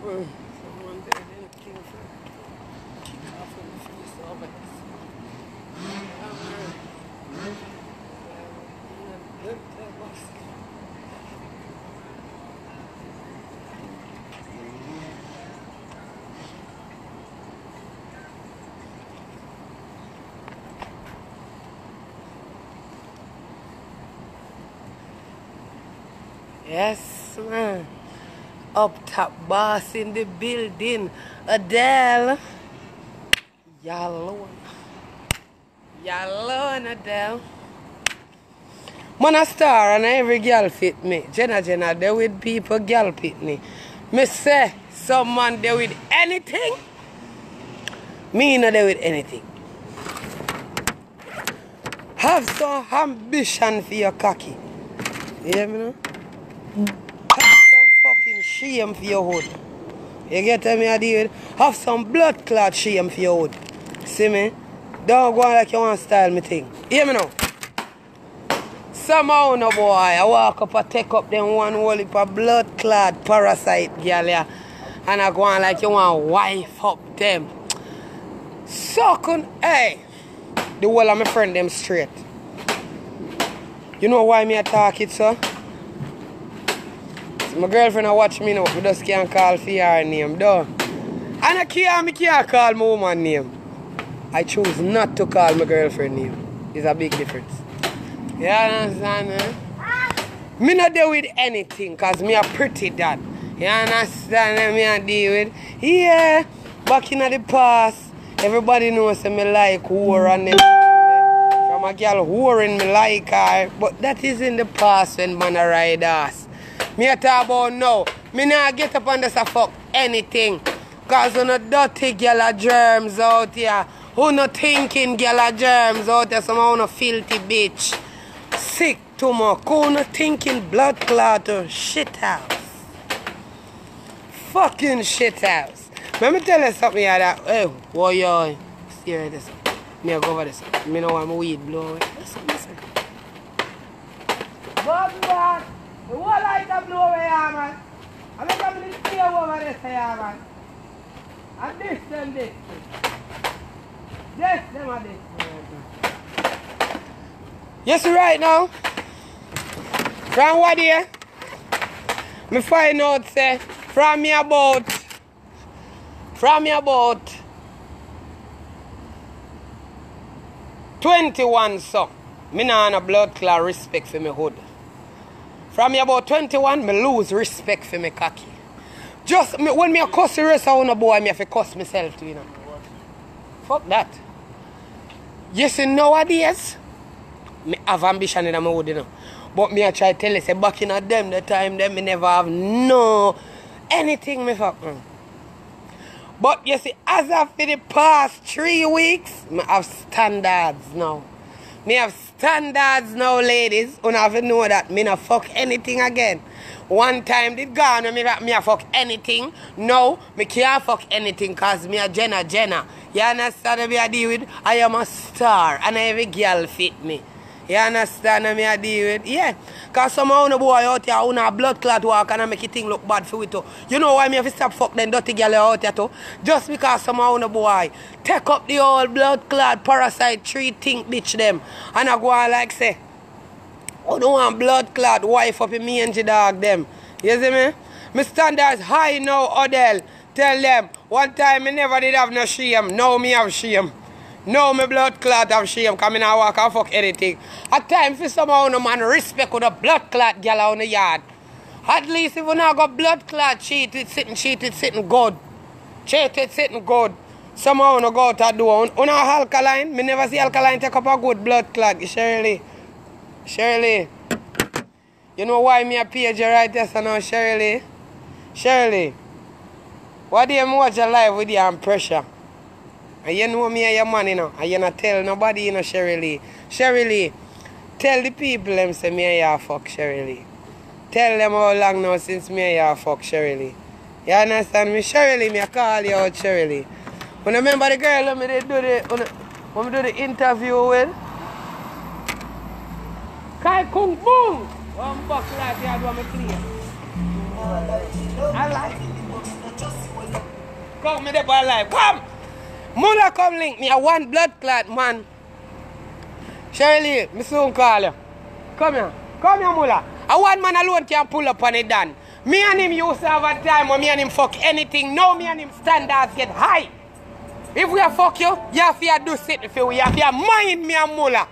Someone there didn't kill for off of the face over this. Yes, man. Up top boss in the building. Adele. Y'all alone. Y'all alone, Adele. Man a star and every girl fit me. Jenna there with people girl fit me. Me say some man there with anything. Me not there with anything. Have some ambition for your cocky. You hear me now? Have some fucking shame for your hood. You get me I deal with? Have some blood clot shame for your hood. See me? Don't go on like you want to style me thing. Hear me now? Somehow no boy, I walk up and take up them one whole heap of blood clot parasite girl yeah. And I go on like you want to wife up them. Sucking, hey. The whole of my friend them straight. You know why me attack it, sir? My girlfriend I watch me now, we just can't call for her name, though. And I can't call my woman name. I choose not to call my girlfriend name. It's a big difference. You understand, eh? Me not deal with anything, cause me a Prettii Don. You understand what me a deal with? Yeah, back in the past, everybody knows me like whore and them. From a girl whoring me like her. But that is in the past when man a ride ass. Me a talk about now. Me not get up and just a fuck anything. Cause you no dirty girl a germs out here. Who no thinking girl a germs out here. Some who no filthy bitch. Sick too much. Who no thinking blood clot or shit house. Fucking shit house. Let me tell you something here that. Hey, boy, yo. Stare at this. Me go over this. Me know why my weed blow away. Listen. But the whole light a blow away, man. I look at me stay over this here, man. And this them this. This them and this. Yes, right now. From what here? Me find out say from me about 21 so. Me nah have blood clot respect for me hood. From me about 21, me lose respect for me cocky. Just me, when me a cuss the rest of a boy, me have to cuss myself too, you know. Fuck that. You see nowadays, me have ambition in my hood, you know. But me I try to tell you, say back in them, the time them, me never have no anything me fuck. But you see, as of for the past 3 weeks, me have standards now. Me have standards now, ladies. You have to know that me not fuck anything again. One time did gone and me a fuck anything. No, me can't fuck anything because me a Jenna. You understand what me I deal with? I am a star and every girl fit me. You understand what me I deal with? Yeah. Because somehow no boy out here who have blood clot walk and make it thing look bad for it too. You know why me have to stop fuck them dirty girl out here too? Just because somehow no boy take up the old blood clot parasite tree think bitch them. And I go on like say, oh don't want blood clot wife up in me and the dog them. You see me? My standards high now, Adele. Tell them, one time me never did have no shame. Now me have shame. No, my blood clot have shame, because I now walk and fuck anything. At time for somehow no man respect with a blood clot girl on the yard. At least if you not got blood clot cheat it sitting good. Cheat it sitting good. Somehow no go out and do. You know alkaline? Me never see alkaline take up a good blood clot. Shirley. You know why me a page you right there so now, Shirley? Shirley. Why do you watch your life with your pressure? And you know me and your man, you know, and you not tell nobody, you know, Shirley. Shirley, tell the people them say me and you fuck, Shirley. Tell them how long now since me and you fuck, Shirley. You understand me? Shirley, me I call you out, Shirley. When I remember the girl when me do the interview with Kai Kung Boom. One buck like you do me clean. I like it. Come, me there by life. Come! Mula come link me. I want blood clot, man. Shirley, me soon call you. Come here. Come here, Mula. I one man alone can pull up on it, Dan. Me and him used to have a time when me and him fuck anything. Now me and him standards get high. If we are fuck you, you have to do sit for you. You have to mind me and Mula.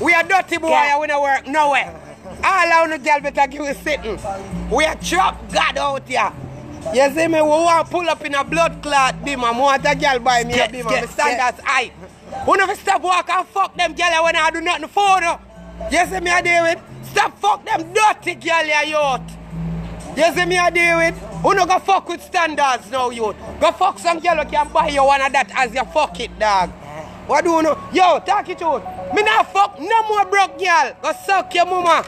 We are dirty boy and we don't work nowhere. All our girl better give us sitting. We are trap God out here. You see me, we want to pull up in a blood clot beam and want a girl by me a beam and standards high. We never stop walk and fuck them girl when I do nothing for them. You see me, I deal with? Stop fuck them dirty girl you out. You see me, I deal with? Who no go fuck with standards now, youth? Go fuck some girl who can buy you one of that as you fuck it, dog. What do you know? Yo, talk it out. Me not fuck no more broke girl. Go suck your mama.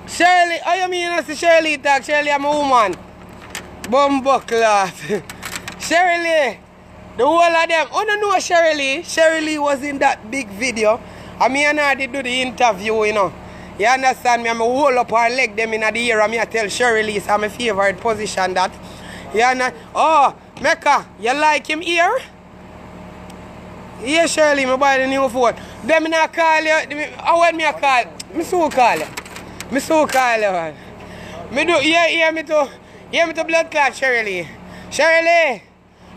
Shirley, how you mean I say Shirley talk? Shirley, I'm a woman. Bumbuckler. Shirley, the whole of them. Oh, no, know Shirley. Shirley was in that big video. And me and her did do the interview, you know. You understand me? I'm a hold up her leg them in the ear and me I tell Shirley it's my favorite position that. You understand? Oh, Mecca, you like him here? Yeah, Shirley, me buy the new phone. Them not call you. How when me I call? Me so call you. Me so call you, man. Me do, yeah, me to blood clot, Shirley. Shirley,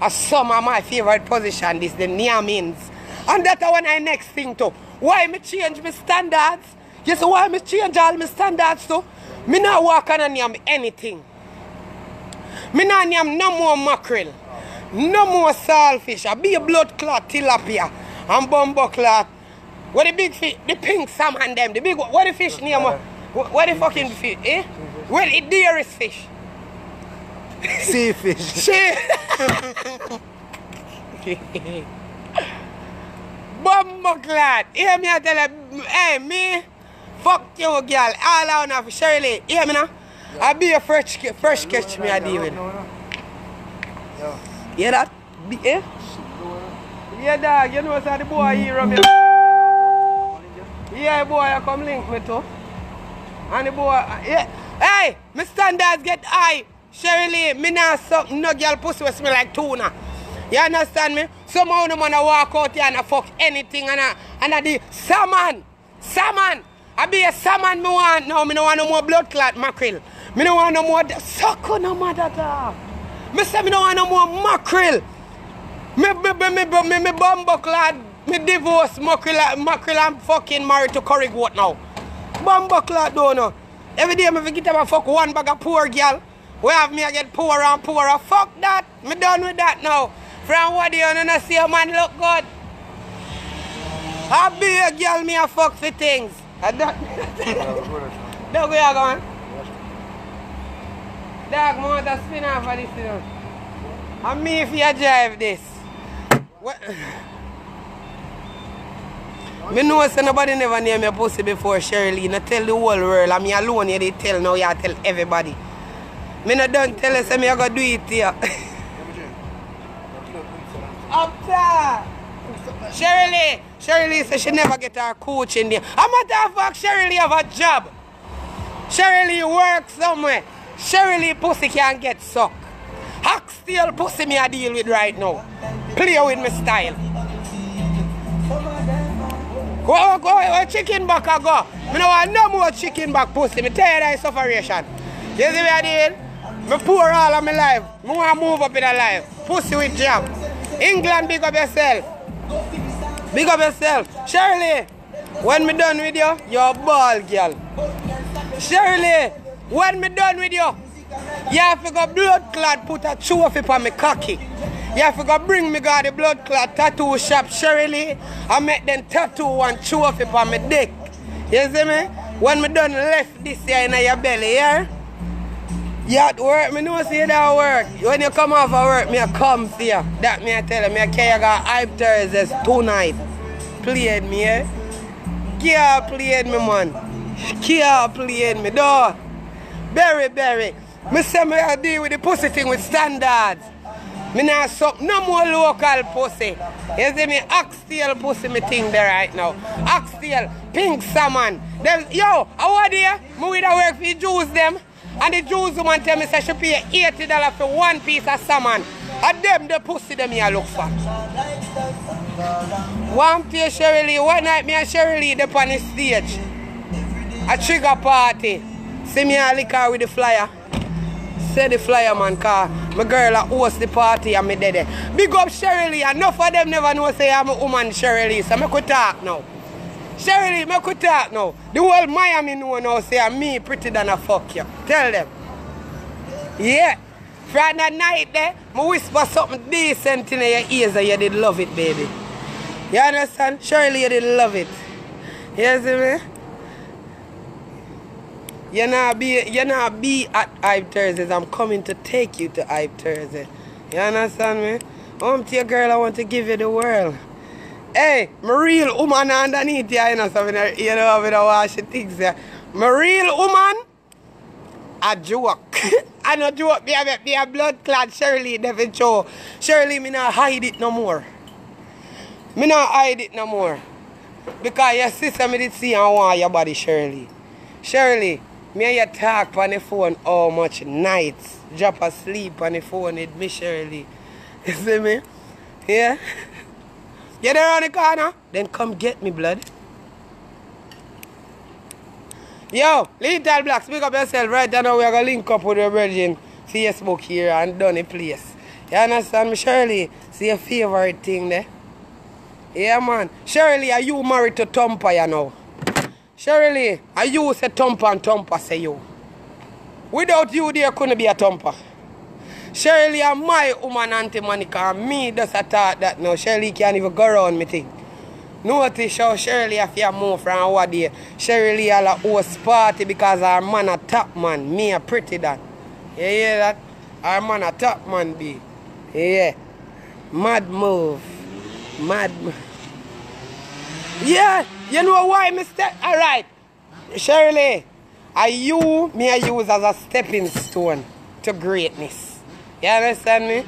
some of my favorite position, this the near means. And that's one I next thing too. Why me change my standards? You see why me change all my standards too? Me not walk on and yam anything. Me not yam no more mackerel. No more saltfish. I be a blood clot tilapia and bumbo clot. What the big fish, the pink salmon them, the big what the fish name? What the fucking fish? Eh? What the dearest fish? Sea fish. Sea. Bumbo clot. Hear me I tell you, hey me, fuck you girl, all out of Shirley. Hear me now? I be a fresh catch me I deal with. Hear that? Eh? Yeah, dog, you know, so the boy here me. Yeah, boy, I come link me too. And the boy, yeah. Hey, my standards get high. Shirley, me not suck no girl pussy with smell like tuna. You understand me? Somehow no man walk out here and I fuck anything and I do salmon. Salmon. I be a salmon me want now. Me no want no more blood clot mackerel. Me no want no more suck no matter that. Me say me no want no more mackerel. Me bumbo clad, me divorce mackerel I'm fucking married to curry goat now. Bumbo clad don't know. Every day me forget about fuck one bag of poor girl. We have me I get poorer and poorer. Fuck that. Me done with that now. From what you don't see a man look good. I be a girl me a fuck for things. Don't go here going. Dog, I want to spin off of this, you know. And me if you drive this. What? Me know say nobody never name me pussy before, Shirley. You tell the whole world. I'm me alone you they tell now, you tell everybody. Me not done tell you say me I go do it here. Up there. Shirley says she never get her coach in there. I'm matter of fact, Shirley have a job. Shirley work somewhere. Shirley pussy can't get sucked. Oxtail pussy me I deal with right now. Play with my style. Go, chicken back I go. Me no want no more chicken back pussy. Me tell you that sufferation. You see what I did? Me poor all of my life. Me want to move up in a life. Pussy with job. England, big up yourself. Big up yourself. Shirley, when me done with you, you're a ball girl. Shirley, when me done with you, you have to go blood clot put a trophy on me cocky. You have to go bring me go the blood clot tattoo shop, Shirley, and make them tattoo one trophy on me dick. You see me? When me done left this here in your belly, yeah? You at work, me know see that work. When you come off of work, me I come for you. That me I tell you, me I carry you got hype Thursdays tonight. Played me, eh? Kia played me, man. Kia played me, dog. Berry. Me say me I deal with the pussy thing with standards. Me not suck no more local pussy. You see me, oxtail pussy me thing there right now. Oxtail, pink salmon. Them, yo, how are they? Me with a work for the Jews them. And the Jews woman tell me say she pay $80 for one piece of salmon. And them the pussy them here look for. One pay Sherry Lee, one night me and Sherry Lee up on the stage. A trigger party. See me a liquor with the flyer. Say the flyer man car. My girl a host the party and me dead. Big up Sherry Lee. Enough of them never know say I'm a woman Sherry Lee. So me could talk now. Sherry Lee, me could talk now. The whole Miami know now say I'm me Prettii Don a fuck you. Tell them. Yeah. Friday night there, I whisper something decent in your ears and you did love it, baby. You understand? Surely you did love it. You see me? You not be at Hype Thursdays. I'm coming to take you to Hype Thursday. You understand me? Home to your girl, I want to give you the world. Hey, my real woman underneath you, you know, so you know, I don't wash your things there. My real woman, a joke. I no joke, me a blood clot Shirley never show. Shirley, me not hide it no more. Me not hide it no more. Because your sister me did see and want your body, Shirley. Shirley, me and you talk on the phone how much nights. Drop asleep on the phone with me, Shirley. You see me? Yeah? Get around the corner, then come get me, blood. Yo, Little Black, speak up yourself right now. We're going to link up with your virgin Facebook here and done the place. You understand me, Shirley? See your favorite thing there? Yeah, man. Shirley, are you married to Tompa, you know? Shirley, are you say Tompa and Tompa say you? Without you, there couldn't be a Tompa. Shirley, are my woman, Auntie Monica, and me just a thought that now. Shirley can't even go around me thing. Notice how Shirley have to move from over there. Shirley has a host party because our man a top man. Me a Prettii Don. You hear that? Our man a top man be. Yeah. Mad move. Mad move. Yeah. You know why me step? Alright. Shirley, me I use as a stepping stone to greatness. You understand me?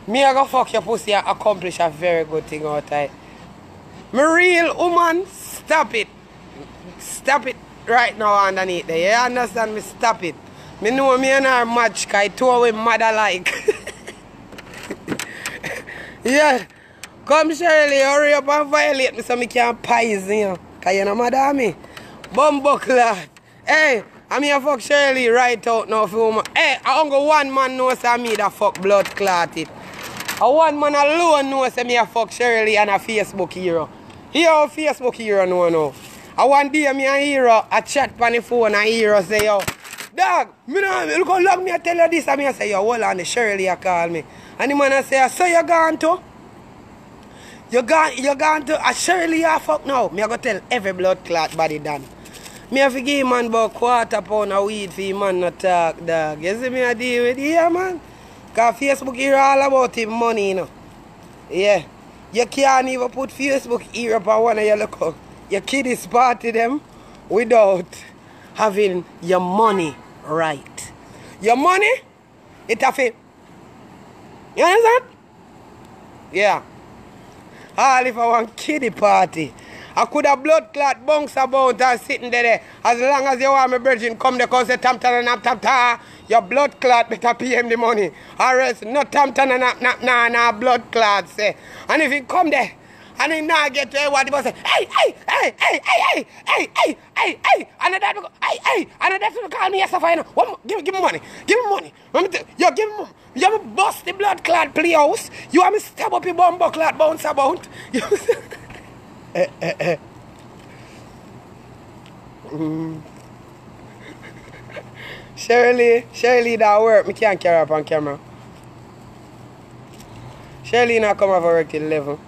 Me I go fuck your pussy and accomplish a very good thing out there. My real woman, stop it. Stop it right now underneath there. You understand me? Stop it. Me know me and her match because I told we mother like. Yeah. Come Shirley, hurry up and violate me so me can't poison you. Because you know mother me. Bumbuckler. Hey, I'm here fuck Shirley right out now for woman. Hey, I only one man knows me that fuck blood clotted. A one man alone knows me a fuck Shirley and a Facebook hero. Here a Facebook hero no. I one day me and hero a chat on the phone and hero say yo, dog, me no look how long me I tell you this and me I say yo, hold on, the Shirley a call me. And the man I say, so you gone to? You gone to a Shirley a fuck now. Me I go tell every blood clot body done. Me have to give man about £1/4 of weed for him man not talk, dog. You see me I deal with yeah man? Because Facebook hero all about him money, you know. Yeah. You can't even put Facebook hero up on one of your local. Your kiddies party them without having your money right. Your money, it have to. You understand? Yeah. All if I want kiddie party. I could have blood clot bunks about and sitting there. As long as you want my virgin come there cause say tam-ta-na-nap-tam-ta. Your blood clot better pay him the money. Or else no tam-ta-na-nap-nap-na blood clot say. And if he come there and he not get to what he was say, hey, and that go, hey, and that will call me yes, fine. Give me money. Give me money. Yo, give me money. You have a bust the blood clot playhouse. You have me stab up your bumbo clot bounce about. Shirley that work, me can't carry up on camera. Shirley not come over work till 11.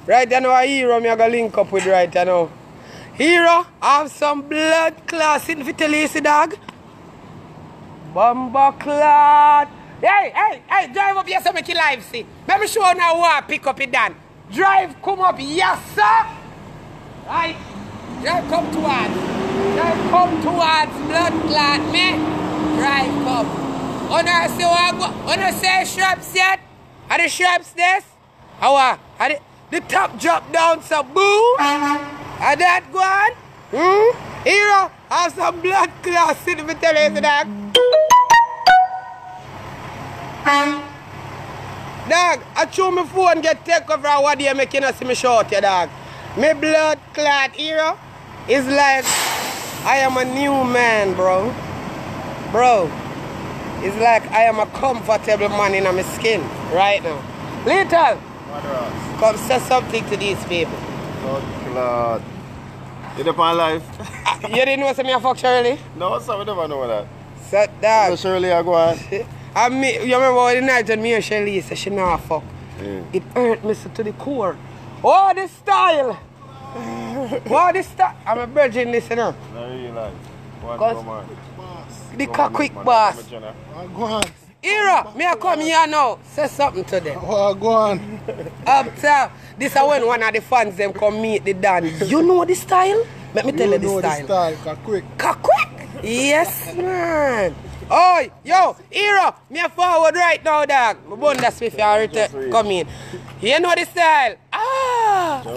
Right now a hero me I go link up with right now. Hero have some blood clot sitting for tell you see dog. Bumbo clot. Hey, drive up here so make you live see. Let me show you now what pick up it done. Drive come up, yes sir. Right. Drive come towards blood clot me. Drive come. Honor see what go. Honor say shrubs yet? Are the shrubs this? How are the top drop down so boom? Are that good? Hero have some blood clot sitting for telling you that. Dog, I chew my phone get take over what day making us see me short here, dog. My blood clot era is like I am a new man, bro. Bro, it's like I am a comfortable man in my skin right now. Little, come say something to these people. Blood clot. You dip on life? You didn't know what me a fuck Shirley? No, sir, we never know that. So, dog. So Shirley, I go on. You remember the night when me and Shirley said she nah fuck? It hurt me so to the core. Oh, this style! Oh, this style! I'm a virgin this, you know. No, you like. Cause the quick boss. Go on. Ira, me a come here now. Say something to them. Oh, go on. Up this is when one of the fans them come meet the Don. You know the style? Let me tell you the style. The style, quick. Quick? Yes, man. Oh, yo, Ira, me a forward right now, dog. My bun that's if you come in. You know the style? Ah!